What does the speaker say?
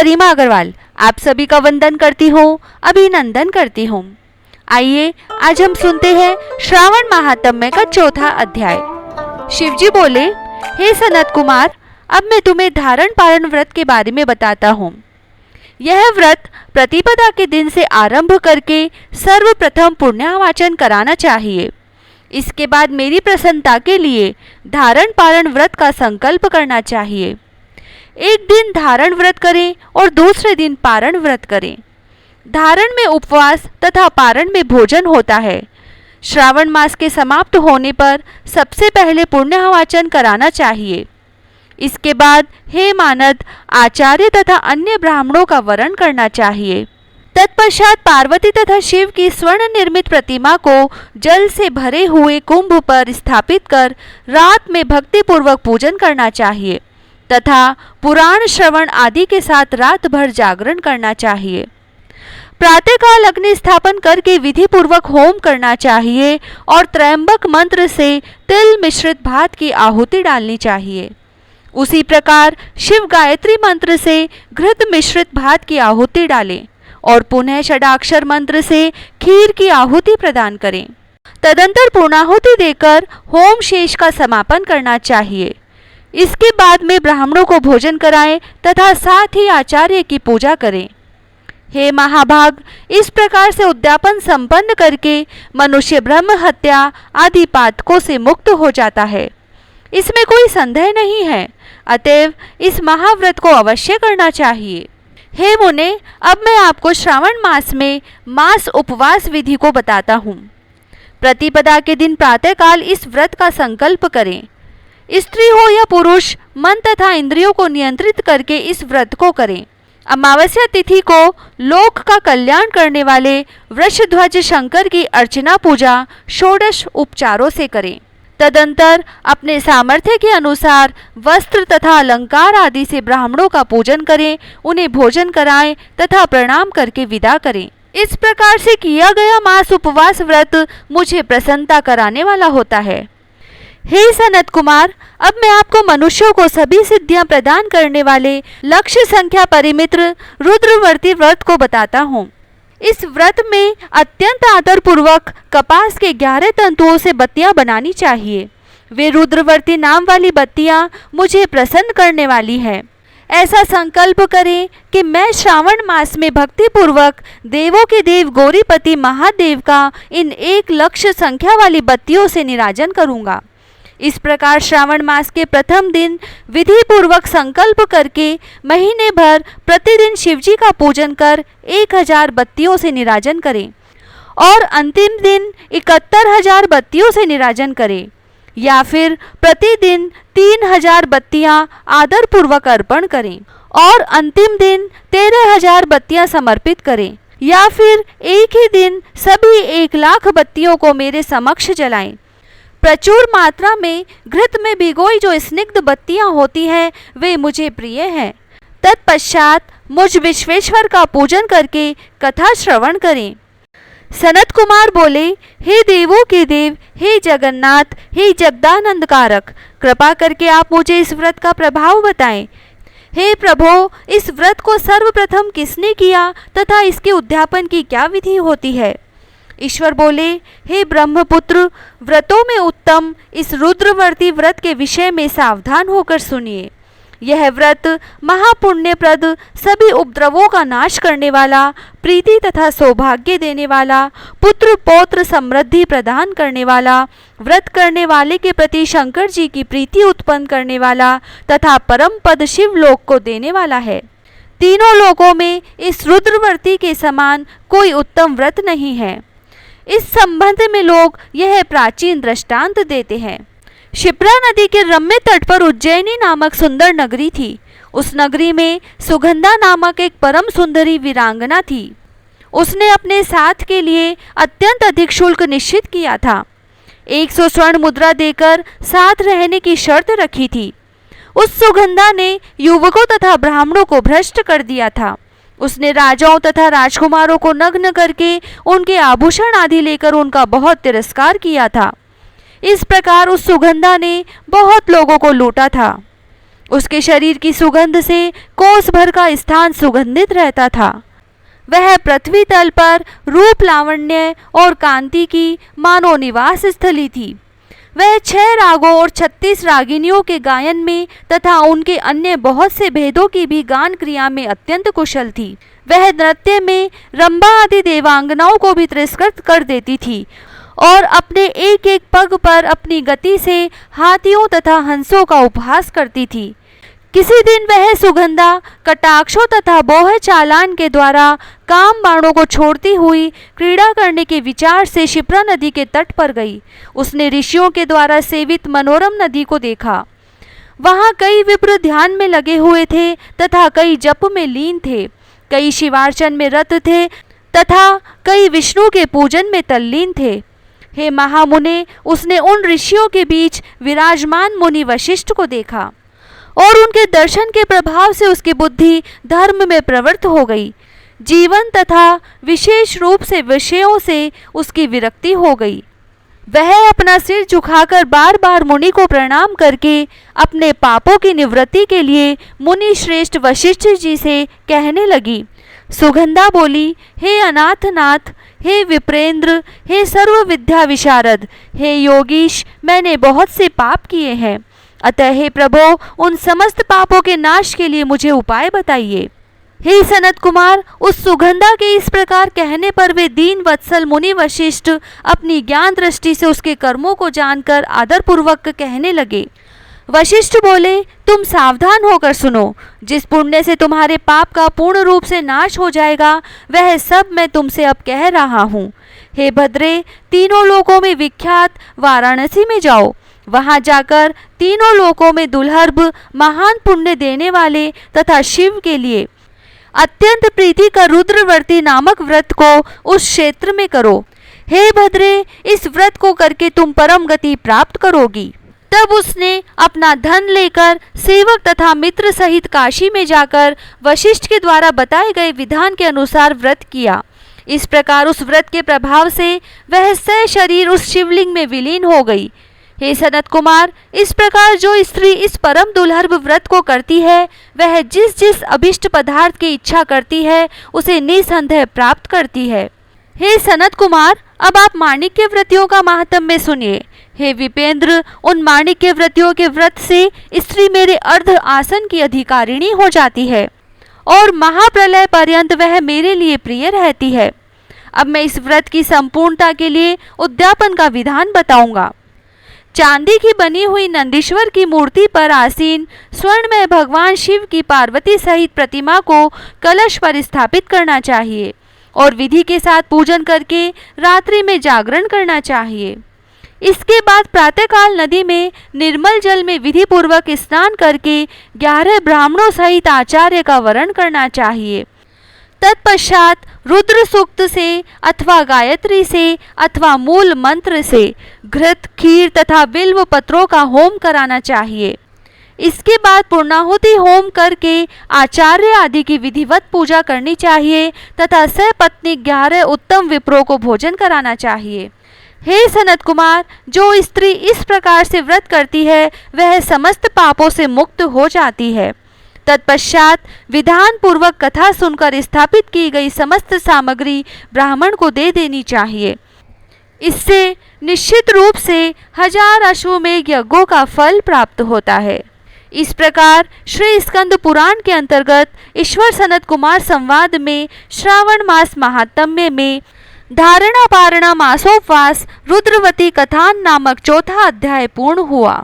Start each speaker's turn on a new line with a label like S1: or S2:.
S1: गरिमा अग्रवाल आप सभी का वंदन करती हूँ, अभिनंदन करती हूँ। आइए आज हम सुनते हैं श्रावण महात्म्य का चौथा अध्याय। शिवजी बोले, हे सनत कुमार, अब मैं तुम्हें धारण पारण व्रत के बारे में बताता हूँ। यह व्रत प्रतिपदा के दिन से आरंभ करके सर्वप्रथम पुण्यावाचन कराना चाहिए। इसके बाद मेरी प्रसन्नता के लिए धारण पारण व्रत का संकल्प करना चाहिए। एक दिन धारण व्रत करें और दूसरे दिन पारण व्रत करें। धारण में उपवास तथा पारण में भोजन होता है। श्रावण मास के समाप्त होने पर सबसे पहले पुण्यावाचन कराना चाहिए। इसके बाद हे मानद आचार्य तथा अन्य ब्राह्मणों का वरण करना चाहिए। तत्पश्चात पार्वती तथा शिव की स्वर्ण निर्मित प्रतिमा को जल से भरे हुए कुंभ पर स्थापित कर रात में भक्तिपूर्वक पूजन करना चाहिए तथा पुराण श्रवण आदि के साथ रात भर जागरण करना चाहिए। प्रातःकाल अग्नि स्थापन करके विधि पूर्वक होम करना चाहिए और त्रयंबक मंत्र से तिल मिश्रित भात की आहुति डालनी चाहिए। उसी प्रकार शिव गायत्री मंत्र से घृत मिश्रित भात की आहुति डालें और पुनः षडाक्षर मंत्र से खीर की आहुति प्रदान करें। तदंतर पूर्णाहुति देकर होम शेष का समापन करना चाहिए। इसके बाद में ब्राह्मणों को भोजन कराएं तथा साथ ही आचार्य की पूजा करें। हे महाभाग, इस प्रकार से उद्यापन संपन्न करके मनुष्य ब्रह्म हत्या आदि पातकों से मुक्त हो जाता है। इसमें कोई संदेह नहीं है, अतएव इस महाव्रत को अवश्य करना चाहिए। हे मुने, अब मैं आपको श्रावण मास में मास उपवास विधि को बताता हूँ। प्रतिपदा के दिन प्रातःकाल इस व्रत का संकल्प करें। स्त्री हो या पुरुष, मन तथा इंद्रियों को नियंत्रित करके इस व्रत को करें। अमावस्या तिथि को लोक का कल्याण करने वाले वृषध्वज शंकर की अर्चना पूजा षोडश उपचारों से करें। तदंतर अपने सामर्थ्य के अनुसार वस्त्र तथा अलंकार आदि से ब्राह्मणों का पूजन करें, उन्हें भोजन कराएं तथा प्रणाम करके विदा करें। इस प्रकार से किया गया मास उपवास व्रत मुझे प्रसन्नता कराने वाला होता है। हे सनत कुमार, अब मैं आपको मनुष्यों को सभी सिद्धियां प्रदान करने वाले लक्ष्य संख्या परिमित्र रुद्रवर्ती व्रत को बताता हूँ। इस व्रत में अत्यंत आदरपूर्वक कपास के 11 तंतुओं से बत्तियां बनानी चाहिए। वे रुद्रवर्ती नाम वाली बत्तियां मुझे प्रसन्न करने वाली है। ऐसा संकल्प करें कि मैं श्रावण मास में भक्तिपूर्वक देवों के देव गौरीपति महादेव का इन 1 लक्ष संख्या वाली बत्तियों से निराजन करूँगा। इस प्रकार श्रावण मास के प्रथम दिन विधि पूर्वक संकल्प करके महीने भर प्रतिदिन शिवजी का पूजन कर 1000 बत्तियों से निराजन करें और अंतिम दिन 71,000 बत्तियों से निराजन करें, या फिर प्रतिदिन 3000 बत्तियां आदर पूर्वक अर्पण करें और अंतिम दिन 13,000 बत्तियां समर्पित करें, या फिर एक ही दिन सभी 1 लाख बत्तियों को मेरे समक्ष जलाएं। प्रचुर मात्रा में घृत में भिगोई जो स्निग्ध बत्तियां होती हैं वे मुझे प्रिय हैं। तत्पश्चात मुझ विश्वेश्वर का पूजन करके कथा श्रवण करें। सनत कुमार बोले, हे देवों के देव, हे जगन्नाथ, हे जगदानंद कारक, कृपा करके आप मुझे इस व्रत का प्रभाव बताएं। हे प्रभो, इस व्रत को सर्वप्रथम किसने किया तथा इसके उद्यापन की क्या विधि होती है? ईश्वर बोले, हे ब्रह्मपुत्र, व्रतों में उत्तम इस रुद्रवर्ती व्रत के विषय में सावधान होकर सुनिए। यह व्रत महापुण्यप्रद, सभी उपद्रवों का नाश करने वाला, प्रीति तथा सौभाग्य देने वाला, पुत्र पौत्र समृद्धि प्रदान करने वाला, व्रत करने वाले के प्रति शंकर जी की प्रीति उत्पन्न करने वाला तथा परम पद शिवलोक को देने वाला है। तीनों लोकों में इस रुद्रवर्ती के समान कोई उत्तम व्रत नहीं है। इस संबंध में लोग यह प्राचीन दृष्टांत देते हैं। शिप्रा नदी के रम्य तट पर उज्जैनी नामक सुंदर नगरी थी। उस नगरी में सुगंधा नामक एक परम सुंदरी वीरांगना थी। उसने अपने साथ के लिए अत्यंत अधिक शुल्क निश्चित किया था। 100 स्वर्ण मुद्रा देकर साथ रहने की शर्त रखी थी। उस सुगंधा ने युवकों तथा ब्राह्मणों को भ्रष्ट कर दिया था। उसने राजाओं तथा राजकुमारों को नग्न करके उनके आभूषण आदि लेकर उनका बहुत तिरस्कार किया था। इस प्रकार उस सुगंधा ने बहुत लोगों को लूटा था। उसके शरीर की सुगंध से कोस भर का स्थान सुगंधित रहता था। वह पृथ्वी तल पर रूप, लावण्य और कांति की मानो निवास स्थली थी। वह 6 रागों और 36 रागिनियों के गायन में तथा उनके अन्य बहुत से भेदों की भी गान क्रिया में अत्यंत कुशल थी। वह नृत्य में रंभा आदि देवांगनाओं को भी तिरस्कृत कर देती थी और अपने एक एक पग पर अपनी गति से हाथियों तथा हंसों का उपहास करती थी। किसी दिन वह सुगंधा कटाक्षों तथा बोह चालान के द्वारा काम बाणों को छोड़ती हुई क्रीड़ा करने के विचार से क्षिप्रा नदी के तट पर गई। उसने ऋषियों के द्वारा सेवित मनोरम नदी को देखा। वहाँ कई विप्र ध्यान में लगे हुए थे तथा कई जप में लीन थे, कई शिवार्चन में रत थे तथा कई विष्णु के पूजन में तल्लीन थे। हे महामुने, उसने उन ऋषियों के बीच विराजमान मुनि वशिष्ठ को देखा और उनके दर्शन के प्रभाव से उसकी बुद्धि धर्म में प्रवृत्त हो गई। जीवन तथा विशेष रूप से विषयों से उसकी विरक्ति हो गई। वह अपना सिर झुकाकर बार बार मुनि को प्रणाम करके अपने पापों की निवृत्ति के लिए मुनि श्रेष्ठ वशिष्ठ जी से कहने लगी। सुगंधा बोली, हे अनाथनाथ, हे विप्रेंद्र, हे सर्व विद्या विशारद, हे योगीश, मैंने बहुत से पाप किए हैं। अतः हे प्रभो, उन समस्त पापों के नाश के लिए मुझे उपाय बताइए। हे सनत कुमार, उस सुगंधा के इस प्रकार कहने पर वे दीन वत्सल मुनि वशिष्ठ अपनी ज्ञान दृष्टि से उसके कर्मों को जानकर आदरपूर्वक कहने लगे। वशिष्ठ बोले, तुम सावधान होकर सुनो। जिस पुण्य से तुम्हारे पाप का पूर्ण रूप से नाश हो जाएगा, वह सब मैं तुमसे अब कह रहा हूँ। हे भद्रे, तीनों लोकों में विख्यात वाराणसी में जाओ। वहां जाकर तीनों लोकों में दुर्लभ महान पुण्य देने वाले तथा शिव के लिए अत्यंत प्रीति का रुद्रवर्ती नामक व्रत को उस क्षेत्र में करो। हे भद्रे, इस व्रत को करके तुम परम गति प्राप्त करोगी। तब उसने अपना धन लेकर सेवक तथा मित्र सहित काशी में जाकर वशिष्ठ के द्वारा बताए गए विधान के अनुसार व्रत किया। इस प्रकार उस व्रत के प्रभाव से वह सशरीर उस शिवलिंग में विलीन हो गई। हे सनत कुमार, इस प्रकार जो स्त्री इस परम दुर्लभ व्रत को करती है, वह जिस जिस अभिष्ट पदार्थ की इच्छा करती है उसे निसंदेह प्राप्त करती है। हे सनत कुमार, अब आप माणिक्य व्रतियों का महात्म्य सुनिए। हे विपेंद्र, उन माणिक्य व्रतियों के व्रत से स्त्री मेरे अर्ध आसन की अधिकारिणी हो जाती है और महाप्रलय पर्यंत वह मेरे लिए प्रिय रहती है। अब मैं इस व्रत की संपूर्णता के लिए उद्यापन का विधान बताऊंगा। चांदी की बनी हुई नंदीश्वर की मूर्ति पर आसीन स्वर्णमय भगवान शिव की पार्वती सहित प्रतिमा को कलश पर स्थापित करना चाहिए और विधि के साथ पूजन करके रात्रि में जागरण करना चाहिए। इसके बाद प्रातःकाल नदी में निर्मल जल में विधि पूर्वक स्नान करके 11 ब्राह्मणों सहित आचार्य का वरण करना चाहिए। तत्पश्चात रुद्र सूक्त से अथवा गायत्री से अथवा मूल मंत्र से घृत, खीर तथा बिल्व पत्रों का होम कराना चाहिए। इसके बाद पूर्णाहुति होम करके आचार्य आदि की विधिवत पूजा करनी चाहिए तथा सपत्नी 11 उत्तम विप्रों को भोजन कराना चाहिए। हे सनत कुमार, जो स्त्री इस प्रकार से व्रत करती है वह समस्त पापों से मुक्त हो जाती है। तत्पश्चात विधान पूर्वक कथा सुनकर स्थापित की गई समस्त सामग्री ब्राह्मण को दे देनी चाहिए। इससे निश्चित रूप से 1000 अश्वमेघ यज्ञों का फल प्राप्त होता है। इस प्रकार श्री स्कंद पुराण के अंतर्गत ईश्वर सनत कुमार संवाद में श्रावण मास महात्म्य में धारणा पारणा मासोपवास रुद्रवती कथान नामक 4था अध्याय पूर्ण हुआ।